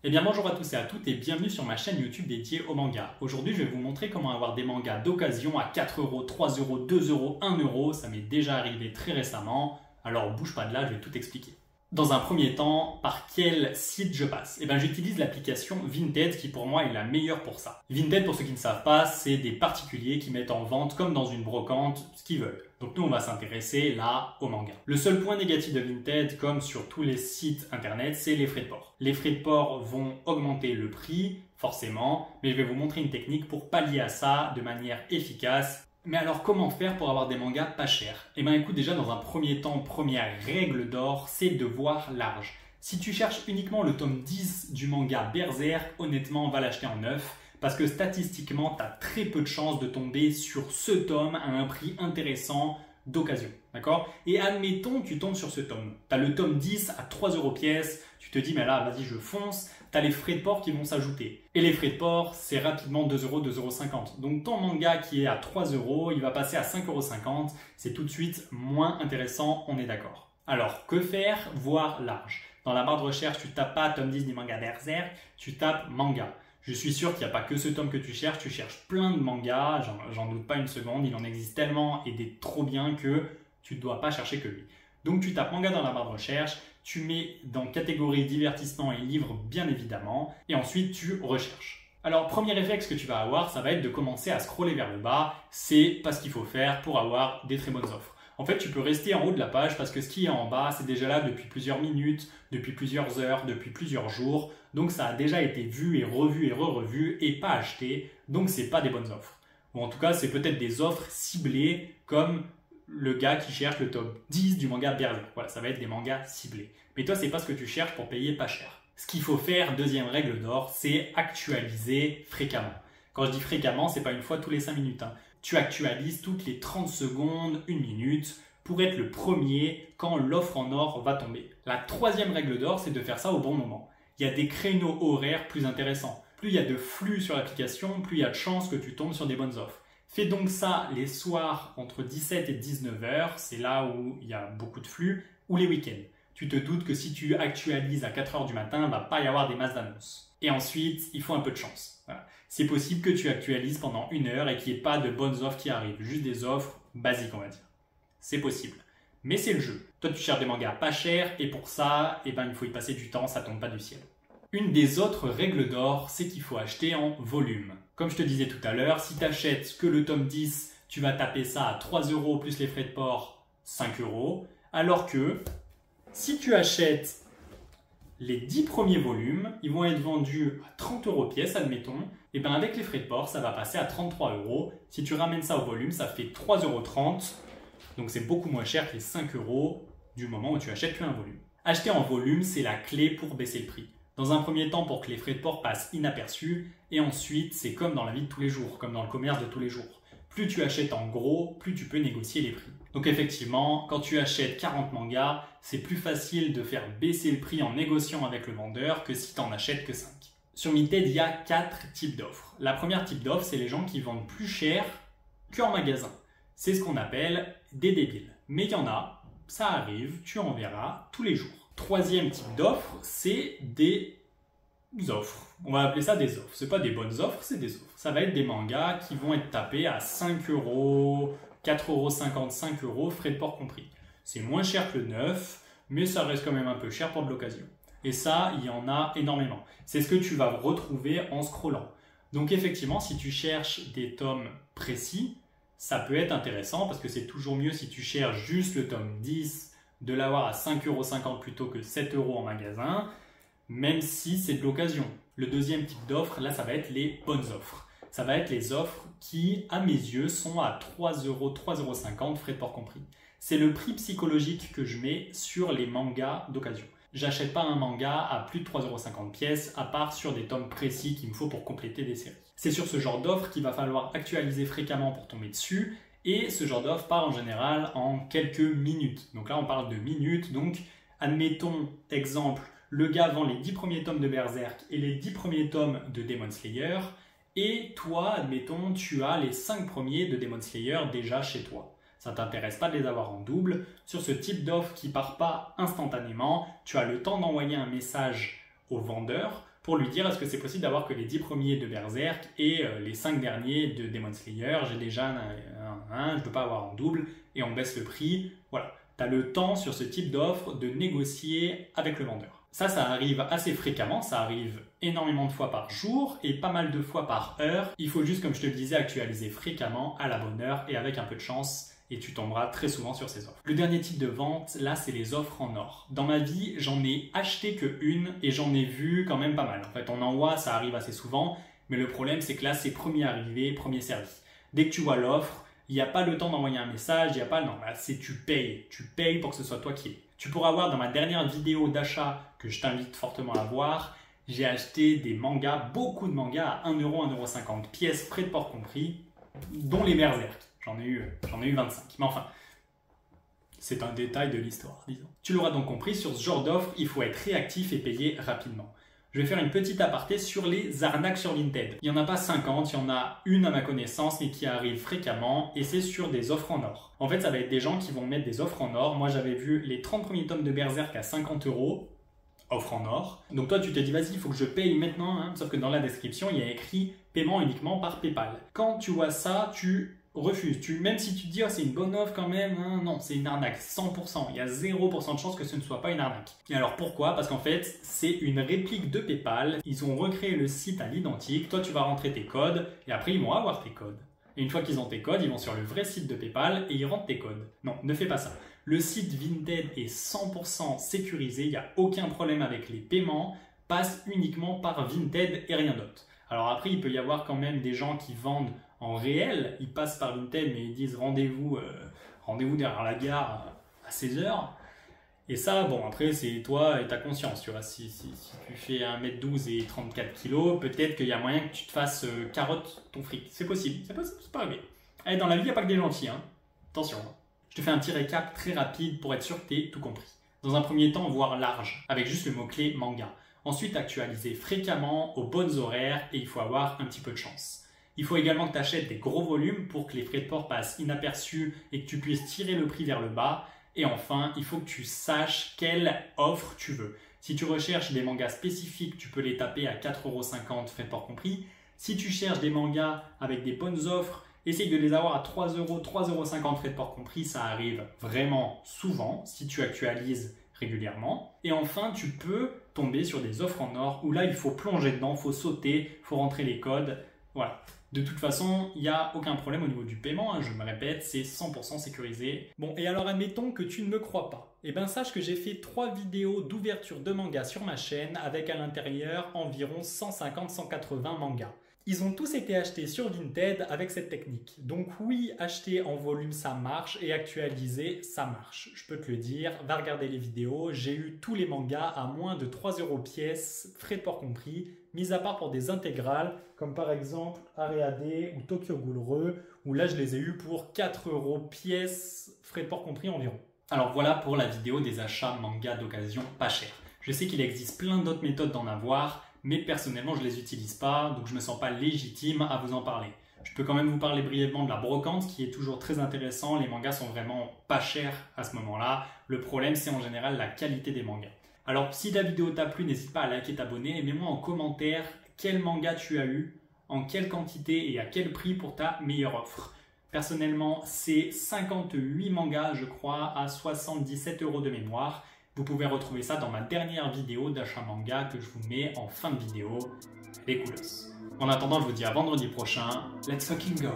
Eh bien bonjour à tous et à toutes et bienvenue sur ma chaîne YouTube dédiée au manga. Aujourd'hui je vais vous montrer comment avoir des mangas d'occasion à 4€, 3€, 2€, 1€, ça m'est déjà arrivé très récemment, alors bouge pas de là, je vais tout expliquer. Dans un premier temps, par quel site je passe? Eh bien j'utilise l'application Vinted qui pour moi est la meilleure pour ça. Vinted, pour ceux qui ne savent pas, c'est des particuliers qui mettent en vente comme dans une brocante ce qu'ils veulent. Donc nous on va s'intéresser là au manga. Le seul point négatif de Vinted, comme sur tous les sites internet, c'est les frais de port. Les frais de port vont augmenter le prix, forcément, mais je vais vous montrer une technique pour pallier à ça de manière efficace. Mais alors comment faire pour avoir des mangas pas chers? Eh bien écoute, déjà dans un premier temps, première règle d'or, c'est de voir large. Si tu cherches uniquement le tome 10 du manga Berserk, honnêtement va l'acheter en neuf, parce que statistiquement tu as très peu de chances de tomber sur ce tome à un prix intéressant d'occasion. D'accord? Et admettons tu tombes sur ce tome. Tu as le tome 10 à 3€ pièce, tu te dis mais là vas-y je fonce, tu as les frais de port qui vont s'ajouter. Et les frais de port c'est rapidement 2€, 2,50€. Donc ton manga qui est à 3€, il va passer à 5,50€, c'est tout de suite moins intéressant, on est d'accord. Alors que faire? Voir large. Dans la barre de recherche tu tapes pas tome 10 du manga Berserk, tu tapes manga. Je suis sûr qu'il n'y a pas que ce tome que tu cherches plein de mangas, j'en doute pas une seconde, il en existe tellement et des trop bien que tu ne dois pas chercher que lui. Donc tu tapes manga dans la barre de recherche, tu mets dans catégorie divertissement et livres bien évidemment, et ensuite tu recherches. Alors premier réflexe que tu vas avoir, ça va être de commencer à scroller vers le bas, c'est pas ce qu'il faut faire pour avoir des très bonnes offres. En fait, tu peux rester en haut de la page parce que ce qui est en bas, c'est déjà là depuis plusieurs minutes, depuis plusieurs heures, depuis plusieurs jours. Donc ça a déjà été vu et revu et re-revu et pas acheté. Donc c'est pas des bonnes offres. Ou en tout cas, c'est peut-être des offres ciblées comme le gars qui cherche le top 10 du manga Berserk. Voilà, ça va être des mangas ciblés. Mais toi, c'est pas ce que tu cherches pour payer pas cher. Ce qu'il faut faire, deuxième règle d'or, c'est actualiser fréquemment. Quand je dis fréquemment, c'est pas une fois tous les 5 minutes. Tu actualises toutes les 30 secondes, 1 minute, pour être le premier quand l'offre en or va tomber. La troisième règle d'or, c'est de faire ça au bon moment. Il y a des créneaux horaires plus intéressants. Plus il y a de flux sur l'application, plus il y a de chances que tu tombes sur des bonnes offres. Fais donc ça les soirs entre 17 et 19h, c'est là où il y a beaucoup de flux, ou les week-ends. Tu te doutes que si tu actualises à 4h du matin, il ne va pas y avoir des masses d'annonces. Et ensuite, il faut un peu de chance. Voilà. C'est possible que tu actualises pendant 1 heure et qu'il n'y ait pas de bonnes offres qui arrivent, juste des offres basiques on va dire. C'est possible. Mais c'est le jeu. Toi tu cherches des mangas pas chers et pour ça, il faut y passer du temps, ça tombe pas du ciel. Une des autres règles d'or, c'est qu'il faut acheter en volume. Comme je te disais tout à l'heure, si tu achètes que le tome 10, tu vas taper ça à 3€ plus les frais de port, 5€. Alors que si tu achètes les 10 premiers volumes, ils vont être vendus à 30€ pièce, admettons. Et bien avec les frais de port, ça va passer à 33€. Si tu ramènes ça au volume, ça fait 3,30€. Donc c'est beaucoup moins cher que les 5€ du moment où tu achètes qu'un volume. Acheter en volume, c'est la clé pour baisser le prix. Dans un premier temps, pour que les frais de port passent inaperçus. Et ensuite, c'est comme dans la vie de tous les jours, comme dans le commerce de tous les jours. Plus tu achètes en gros, plus tu peux négocier les prix. Donc effectivement, quand tu achètes 40 mangas, c'est plus facile de faire baisser le prix en négociant avec le vendeur que si tu n'en achètes que 5. Sur Vinted, il y a 4 types d'offres. La première type d'offre, c'est les gens qui vendent plus cher qu'en magasin. C'est ce qu'on appelle des débiles. Mais il y en a, ça arrive, tu en verras tous les jours. Troisième type d'offre, c'est des offres. On va appeler ça des offres. Ce n'est pas des bonnes offres, c'est des offres. Ça va être des mangas qui vont être tapés à 5€, 4,50€, 5€, frais de port compris. C'est moins cher que le neuf, mais ça reste quand même un peu cher pour de l'occasion. Et ça, il y en a énormément. C'est ce que tu vas retrouver en scrollant. Donc effectivement, si tu cherches des tomes précis, ça peut être intéressant parce que c'est toujours mieux si tu cherches juste le tome 10 de l'avoir à 5,50€ plutôt que 7€ en magasin, même si c'est de l'occasion. Le deuxième type d'offre, là, ça va être les bonnes offres. Ça va être les offres qui, à mes yeux, sont à 3€, 3,50€, frais de port compris. C'est le prix psychologique que je mets sur les mangas d'occasion. J'achète pas un manga à plus de 3,50€ pièce, à part sur des tomes précis qu'il me faut pour compléter des séries. C'est sur ce genre d'offre qu'il va falloir actualiser fréquemment pour tomber dessus, et ce genre d'offre part en général en quelques minutes. Donc là, on parle de minutes, donc admettons, exemple, le gars vend les 10 premiers tomes de Berserk et les 10 premiers tomes de Demon Slayer, et toi, admettons, tu as les 5 premiers de Demon Slayer déjà chez toi. Ça ne t'intéresse pas de les avoir en double. Sur ce type d'offre qui ne part pas instantanément, tu as le temps d'envoyer un message au vendeur pour lui dire est-ce que c'est possible d'avoir que les 10 premiers de Berserk et les 5 derniers de Demon Slayer. J'ai déjà je ne peux pas avoir en double et on baisse le prix. Voilà, tu as le temps sur ce type d'offre de négocier avec le vendeur. Ça arrive assez fréquemment, ça arrive énormément de fois par jour et pas mal de fois par heure. Il faut juste, comme je te le disais, actualiser fréquemment à la bonne heure et avec un peu de chance et tu tomberas très souvent sur ces offres. Le dernier type de vente, là, c'est les offres en or. Dans ma vie, j'en ai acheté que une et j'en ai vu quand même pas mal. En fait, on en voit, ça arrive assez souvent, mais le problème, c'est que là, c'est premier arrivé, premier servi. Dès que tu vois l'offre, il n'y a pas le temps d'envoyer un message, il n'y a pas, non, là, c'est tu payes pour que ce soit toi qui l'aies. Tu pourras voir dans ma dernière vidéo d'achat que je t'invite fortement à voir, j'ai acheté des mangas, beaucoup de mangas à 1€, 1,50€, pièces, frais de port compris, dont les Berserk. J'en ai eu 25. Mais enfin, c'est un détail de l'histoire, disons. Tu l'auras donc compris, sur ce genre d'offre, il faut être réactif et payer rapidement. Je vais faire une petite aparté sur les arnaques sur Vinted. Il n'y en a pas 50, il y en a une à ma connaissance, mais qui arrive fréquemment, et c'est sur des offres en or. En fait, ça va être des gens qui vont mettre des offres en or. Moi, j'avais vu les 30 premiers tomes de Berserk à 50€, offre en or. Donc toi, tu te dis, vas-y, il faut que je paye maintenant, hein. Sauf que dans la description, il y a écrit paiement uniquement par PayPal. Quand tu vois ça, tu refuses. Même si tu te dis, oh, c'est une bonne offre quand même, hein, non, c'est une arnaque, 100%. Il y a 0% de chance que ce ne soit pas une arnaque. Et alors pourquoi? Parce qu'en fait, c'est une réplique de PayPal. Ils ont recréé le site à l'identique. Toi, tu vas rentrer tes codes et après, ils vont avoir tes codes. Et une fois qu'ils ont tes codes, ils vont sur le vrai site de PayPal et ils rentrent tes codes. Non, ne fais pas ça. Le site Vinted est 100% sécurisé. Il n'y a aucun problème avec les paiements. Passe uniquement par Vinted et rien d'autre. Alors après, il peut y avoir quand même des gens qui vendent en réel, ils passent par Vinted, mais ils disent rendez-vous derrière la gare à 16h. Et ça, bon, après, c'est toi et ta conscience, tu vois. Si tu fais 1m12 et 34 kg, peut-être qu'il y a moyen que tu te fasses carotte ton fric. C'est possible, c'est pas grave. Allez, dans la vie, il n'y a pas que des gentils, hein. Attention. Je te fais un petit récap très rapide pour être sûr que tu aies tout compris. Dans un premier temps, voir large, avec juste le mot-clé manga. Ensuite, actualiser fréquemment, aux bonnes horaires, et il faut avoir un petit peu de chance. Il faut également que tu achètes des gros volumes pour que les frais de port passent inaperçus et que tu puisses tirer le prix vers le bas. Et enfin, il faut que tu saches quelle offre tu veux. Si tu recherches des mangas spécifiques, tu peux les taper à 4,50€ frais de port compris. Si tu cherches des mangas avec des bonnes offres, essaye de les avoir à 3€, 3,50€ frais de port compris. Ça arrive vraiment souvent si tu actualises régulièrement. Et enfin, tu peux tomber sur des offres en or où là, il faut plonger dedans, il faut sauter, il faut rentrer les codes. Voilà. De toute façon, il n'y a aucun problème au niveau du paiement, hein, je me répète, c'est 100% sécurisé. Bon, et alors admettons que tu ne me crois pas. Eh bien sache que j'ai fait 3 vidéos d'ouverture de manga sur ma chaîne avec à l'intérieur environ 150-180 mangas. Ils ont tous été achetés sur Vinted avec cette technique. Donc oui, acheter en volume ça marche et actualiser ça marche. Je peux te le dire, va regarder les vidéos, j'ai eu tous les mangas à moins de 3€ pièce, frais de port compris, mis à part pour des intégrales comme par exemple Areade ou Tokyo Ghoul, où là je les ai eu pour 4€ pièce, frais de port compris environ. Alors voilà pour la vidéo des achats manga d'occasion pas cher. Je sais qu'il existe plein d'autres méthodes d'en avoir, mais personnellement je ne les utilise pas, donc je ne me sens pas légitime à vous en parler. Je peux quand même vous parler brièvement de la brocante, qui est toujours très intéressant. Les mangas sont vraiment pas chers à ce moment-là. Le problème, c'est en général la qualité des mangas. Alors, si la vidéo t'a plu, n'hésite pas à liker, t'abonner et mets-moi en commentaire quel manga tu as eu, en quelle quantité et à quel prix pour ta meilleure offre. Personnellement, c'est 58 mangas, je crois, à 77€ de mémoire. Vous pouvez retrouver ça dans ma dernière vidéo d'achat manga que je vous mets en fin de vidéo. Les coolos. En attendant, je vous dis à vendredi prochain. Let's fucking go!